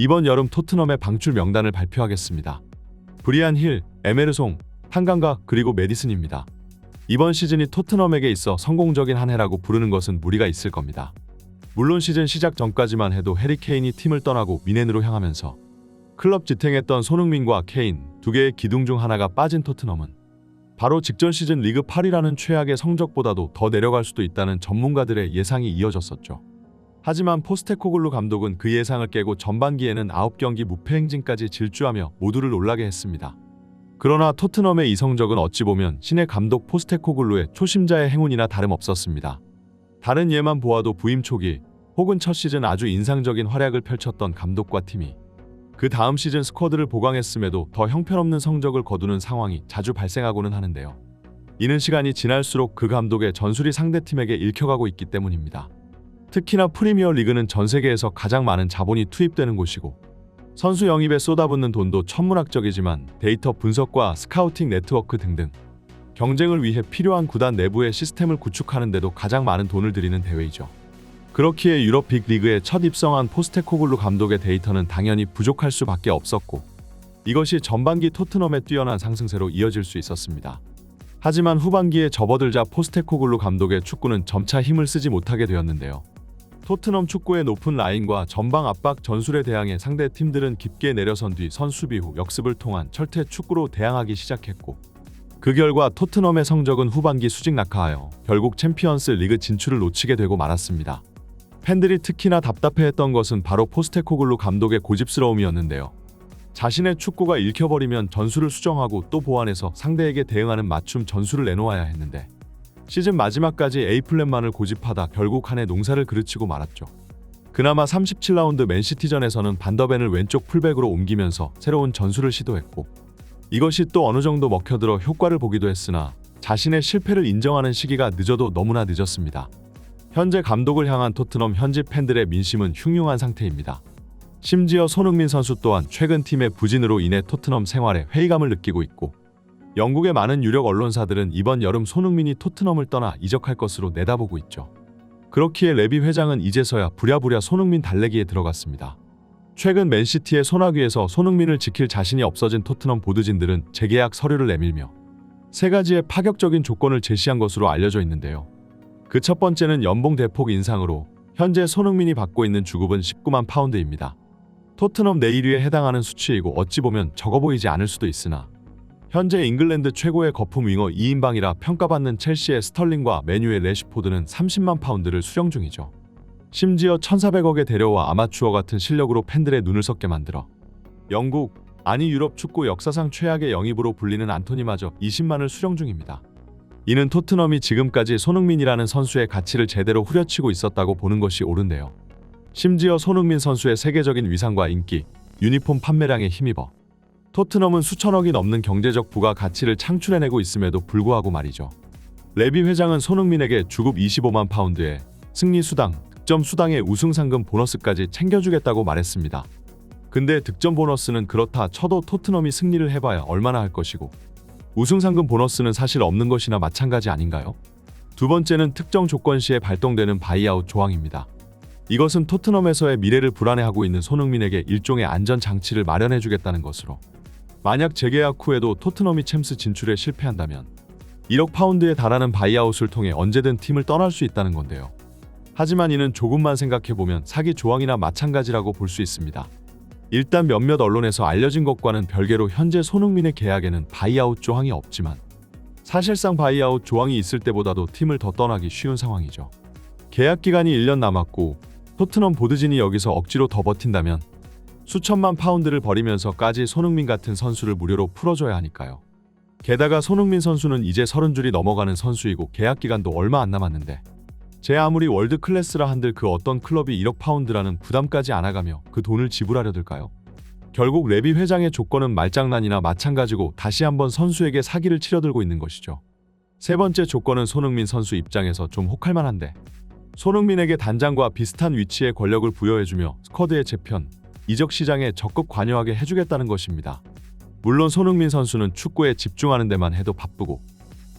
이번 여름 토트넘의 방출 명단을 발표하겠습니다. 브리안 힐, 에메르송, 탄강가 그리고 메디슨입니다. 이번 시즌이 토트넘에게 있어 성공적인 한 해라고 부르는 것은 무리가 있을 겁니다. 물론 시즌 시작 전까지만 해도 해리 케인이 팀을 떠나고 미넨으로 향하면서 클럽 지탱했던 손흥민과 케인 두 개의 기둥 중 하나가 빠진 토트넘은 바로 직전 시즌 리그 8위라는 최악의 성적보다도 더 내려갈 수도 있다는 전문가들의 예상이 이어졌었죠. 하지만 포스테코글루 감독은 그 예상을 깨고 전반기에는 9경기 무패 행진까지 질주하며 모두를 놀라게 했습니다. 그러나 토트넘의 이 성적은 어찌 보면 신의 감독 포스테코글루의 초심자의 행운이나 다름없었습니다. 다른 예만 보아도 부임 초기 혹은 첫 시즌 아주 인상적인 활약을 펼쳤던 감독과 팀이 그 다음 시즌 스쿼드를 보강했음에도 더 형편없는 성적을 거두는 상황이 자주 발생하고는 하는데요. 이는 시간이 지날수록 그 감독의 전술이 상대팀에게 읽혀가고 있기 때문입니다. 특히나 프리미어 리그는 전 세계에서 가장 많은 자본이 투입되는 곳이고 선수 영입에 쏟아붓는 돈도 천문학적이지만 데이터 분석과 스카우팅 네트워크 등등 경쟁을 위해 필요한 구단 내부의 시스템을 구축하는 데도 가장 많은 돈을 들이는 대회이죠. 그렇기에 유럽 빅리그에 첫 입성한 포스테코글루 감독의 데이터는 당연히 부족할 수밖에 없었고 이것이 전반기 토트넘의 뛰어난 상승세로 이어질 수 있었습니다. 하지만 후반기에 접어들자 포스테코글루 감독의 축구는 점차 힘을 쓰지 못하게 되었는데요. 토트넘 축구의 높은 라인과 전방 압박 전술에 대항해 상대 팀들은 깊게 내려선 뒤 선수비 후 역습을 통한 철퇴 축구로 대항하기 시작했고 그 결과 토트넘의 성적은 후반기 수직 낙하하여 결국 챔피언스 리그 진출을 놓치게 되고 말았습니다. 팬들이 특히나 답답해했던 것은 바로 포스테코글루 감독의 고집스러움이었는데요. 자신의 축구가 읽혀버리면 전술을 수정하고 또 보완해서 상대에게 대응하는 맞춤 전술을 내놓아야 했는데 시즌 마지막까지 A플랜만을 고집하다 결국 한 해 농사를 그르치고 말았죠. 그나마 37라운드 맨시티전에서는 반더벤을 왼쪽 풀백으로 옮기면서 새로운 전술을 시도했고 이것이 또 어느 정도 먹혀들어 효과를 보기도 했으나 자신의 실패를 인정하는 시기가 늦어도 너무나 늦었습니다. 현재 감독을 향한 토트넘 현지 팬들의 민심은 흉흉한 상태입니다. 심지어 손흥민 선수 또한 최근 팀의 부진으로 인해 토트넘 생활에 회의감을 느끼고 있고 영국의 많은 유력 언론사들은 이번 여름 손흥민이 토트넘을 떠나 이적할 것으로 내다보고 있죠. 그렇기에 레비 회장은 이제서야 부랴부랴 손흥민 달래기에 들어갔습니다. 최근 맨시티의 소나귀에서 손흥민을 지킬 자신이 없어진 토트넘 보드진들은 재계약 서류를 내밀며 세 가지의 파격적인 조건을 제시한 것으로 알려져 있는데요. 그 첫 번째는 연봉 대폭 인상으로 현재 손흥민이 받고 있는 주급은 19만 파운드입니다. 토트넘 내 1위에 해당하는 수치이고 어찌 보면 적어 보이지 않을 수도 있으나 현재 잉글랜드 최고의 거품 윙어 2인방이라 평가받는 첼시의 스털링과 맨유의 레시포드는 30만 파운드를 수령 중이죠. 심지어 1,400억에 데려와 아마추어 같은 실력으로 팬들의 눈을 썩게 만들어 영국, 아니 유럽 축구 역사상 최악의 영입으로 불리는 안토니마저 20만을 수령 중입니다. 이는 토트넘이 지금까지 손흥민이라는 선수의 가치를 제대로 후려치고 있었다고 보는 것이 옳은데요. 심지어 손흥민 선수의 세계적인 위상과 인기, 유니폼 판매량에 힘입어 토트넘은 수천억이 넘는 경제적 부가가치를 창출해내고 있음에도 불구하고 말이죠. 레비 회장은 손흥민에게 주급 25만 파운드에 승리 수당, 득점 수당의 우승 상금 보너스까지 챙겨주겠다고 말했습니다. 근데 득점 보너스는 그렇다 쳐도 토트넘이 승리를 해봐야 얼마나 할 것이고 우승 상금 보너스는 사실 없는 것이나 마찬가지 아닌가요? 두 번째는 특정 조건 시에 발동되는 바이아웃 조항입니다. 이것은 토트넘에서의 미래를 불안해하고 있는 손흥민에게 일종의 안전장치를 마련해주겠다는 것으로 만약 재계약 후에도 토트넘이 챔스 진출에 실패한다면 1억 파운드에 달하는 바이아웃을 통해 언제든 팀을 떠날 수 있다는 건데요. 하지만 이는 조금만 생각해보면 사기 조항이나 마찬가지라고 볼 수 있습니다. 일단 몇몇 언론에서 알려진 것과는 별개로 현재 손흥민의 계약에는 바이아웃 조항이 없지만 사실상 바이아웃 조항이 있을 때보다도 팀을 더 떠나기 쉬운 상황이죠. 계약 기간이 1년 남았고 토트넘 보드진이 여기서 억지로 더 버틴다면 수천만 파운드를 버리면서까지 손흥민 같은 선수를 무료로 풀어줘야 하니까요. 게다가 손흥민 선수는 이제 30줄이 넘어가는 선수이고 계약 기간도 얼마 안 남았는데 제 아무리 월드 클래스라 한들 그 어떤 클럽이 1억 파운드라는 부담까지 안아가며 그 돈을 지불하려 들까요? 결국 레비 회장의 조건은 말장난이나 마찬가지고 다시 한번 선수에게 사기를 치려들고 있는 것이죠. 세 번째 조건은 손흥민 선수 입장에서 좀 혹할만한데 손흥민에게 단장과 비슷한 위치의 권력을 부여해주며 스쿼드의 재편, 이적 시장에 적극 관여하게 해주겠다는 것입니다. 물론 손흥민 선수는 축구에 집중하는 데만 해도 바쁘고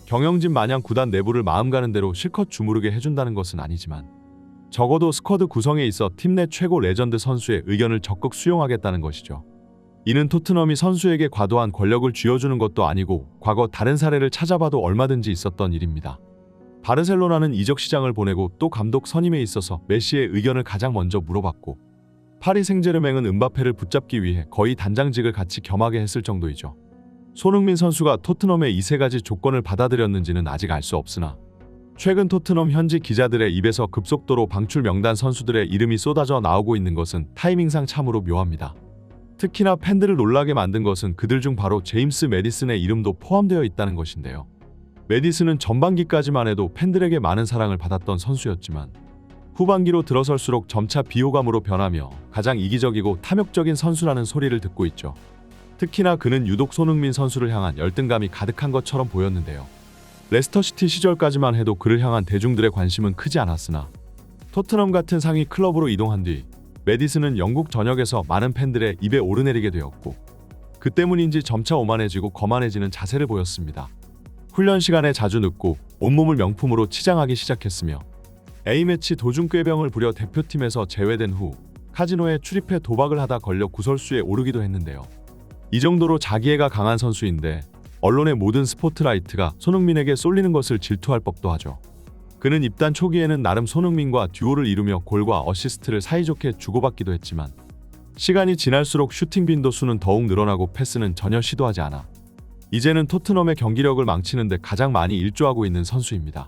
경영진 마냥 구단 내부를 마음 가는 대로 실컷 주무르게 해준다는 것은 아니지만 적어도 스쿼드 구성에 있어 팀 내 최고 레전드 선수의 의견을 적극 수용하겠다는 것이죠. 이는 토트넘이 선수에게 과도한 권력을 쥐어주는 것도 아니고 과거 다른 사례를 찾아봐도 얼마든지 있었던 일입니다. 바르셀로나는 이적 시장을 보내고 또 감독 선임에 있어서 메시의 의견을 가장 먼저 물어봤고, 파리 생제르맹은 음바페를 붙잡기 위해 거의 단장직을 같이 겸하게 했을 정도이죠. 손흥민 선수가 토트넘의 이 세 가지 조건을 받아들였는지는 아직 알 수 없으나 최근 토트넘 현지 기자들의 입에서 급속도로 방출 명단 선수들의 이름이 쏟아져 나오고 있는 것은 타이밍상 참으로 묘합니다. 특히나 팬들을 놀라게 만든 것은 그들 중 바로 제임스 매디슨의 이름도 포함되어 있다는 것인데요. 매디슨은 전반기까지만 해도 팬들에게 많은 사랑을 받았던 선수였지만 후반기로 들어설수록 점차 비호감으로 변하며 가장 이기적이고 탐욕적인 선수라는 소리를 듣고 있죠. 특히나 그는 유독 손흥민 선수를 향한 열등감이 가득한 것처럼 보였는데요. 레스터시티 시절까지만 해도 그를 향한 대중들의 관심은 크지 않았으나 토트넘 같은 상위 클럽으로 이동한 뒤 매디슨은 영국 전역에서 많은 팬들의 입에 오르내리게 되었고, 그 때문인지 점차 오만해지고 거만해지는 자세를 보였습니다. 훈련 시간에 자주 늦고 온몸을 명품으로 치장하기 시작했으며 A매치 도중 꾀병을 부려 대표팀에서 제외된 후 카지노에 출입해 도박을 하다 걸려 구설수에 오르기도 했는데요. 이 정도로 자기애가 강한 선수인데 언론의 모든 스포트라이트가 손흥민에게 쏠리는 것을 질투할 법도 하죠. 그는 입단 초기에는 나름 손흥민과 듀오를 이루며 골과 어시스트를 사이좋게 주고받기도 했지만 시간이 지날수록 슈팅 빈도수는 더욱 늘어나고 패스는 전혀 시도하지 않아 이제는 토트넘의 경기력을 망치는데 가장 많이 일조하고 있는 선수입니다.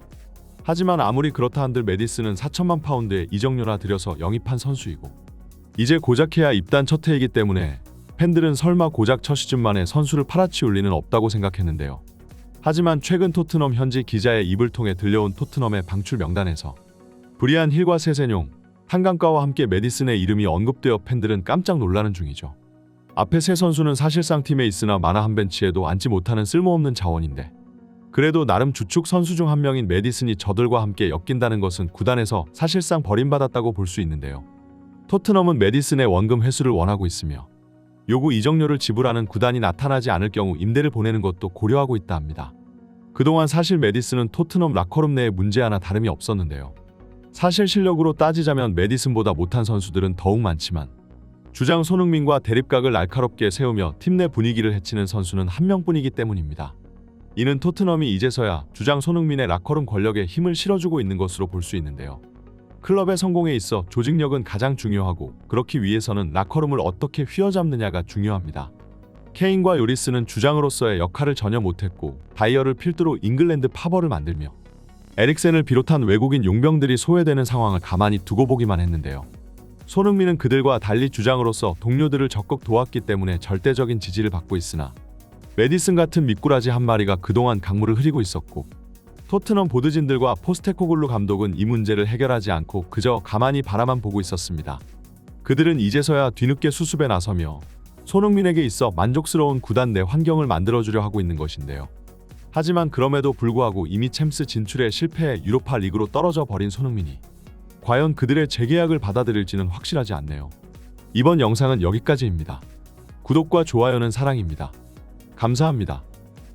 하지만 아무리 그렇다 한들 매디슨은 4천만 파운드의 이적료나 들여서 영입한 선수이고 이제 고작 해야 입단 첫 해이기 때문에 팬들은 설마 고작 첫 시즌 만에 선수를 팔아치울 리는 없다고 생각했는데요. 하지만 최근 토트넘 현지 기자의 입을 통해 들려온 토트넘의 방출 명단에서 브리안 힐과 세세뇽, 한강가와 함께 매디슨의 이름이 언급되어 팬들은 깜짝 놀라는 중이죠. 앞에 세 선수는 사실상 팀에 있으나 만화 한 벤치에도 앉지 못하는 쓸모없는 자원인데 그래도 나름 주축 선수 중 한 명인 매디슨이 저들과 함께 엮인다는 것은 구단에서 사실상 버림받았다고 볼 수 있는데요. 토트넘은 매디슨의 원금 회수를 원하고 있으며 요구 이적료를 지불하는 구단이 나타나지 않을 경우 임대를 보내는 것도 고려하고 있다 합니다. 그동안 사실 매디슨은 토트넘 라커룸 내에 문제 하나 다름이 없었는데요. 사실 실력으로 따지자면 매디슨보다 못한 선수들은 더욱 많지만 주장 손흥민과 대립각을 날카롭게 세우며 팀 내 분위기를 해치는 선수는 한 명뿐이기 때문입니다. 이는 토트넘이 이제서야 주장 손흥민의 라커룸 권력에 힘을 실어주고 있는 것으로 볼 수 있는데요. 클럽의 성공에 있어 조직력은 가장 중요하고 그렇기 위해서는 라커룸을 어떻게 휘어잡느냐가 중요합니다. 케인과 요리스는 주장으로서의 역할을 전혀 못했고 다이어를 필두로 잉글랜드 파벌을 만들며 에릭센을 비롯한 외국인 용병들이 소외되는 상황을 가만히 두고 보기만 했는데요. 손흥민은 그들과 달리 주장으로서 동료들을 적극 도왔기 때문에 절대적인 지지를 받고 있으나 매디슨 같은 미꾸라지 한 마리가 그동안 강물을 흐리고 있었고 토트넘 보드진들과 포스테코글루 감독은 이 문제를 해결하지 않고 그저 가만히 바라만 보고 있었습니다. 그들은 이제서야 뒤늦게 수습에 나서며 손흥민에게 있어 만족스러운 구단 내 환경을 만들어주려 하고 있는 것인데요. 하지만 그럼에도 불구하고 이미 챔스 진출에 실패해 유로파 리그로 떨어져 버린 손흥민이 과연 그들의 재계약을 받아들일지는 확실하지 않네요. 이번 영상은 여기까지입니다. 구독과 좋아요는 사랑입니다. 감사합니다.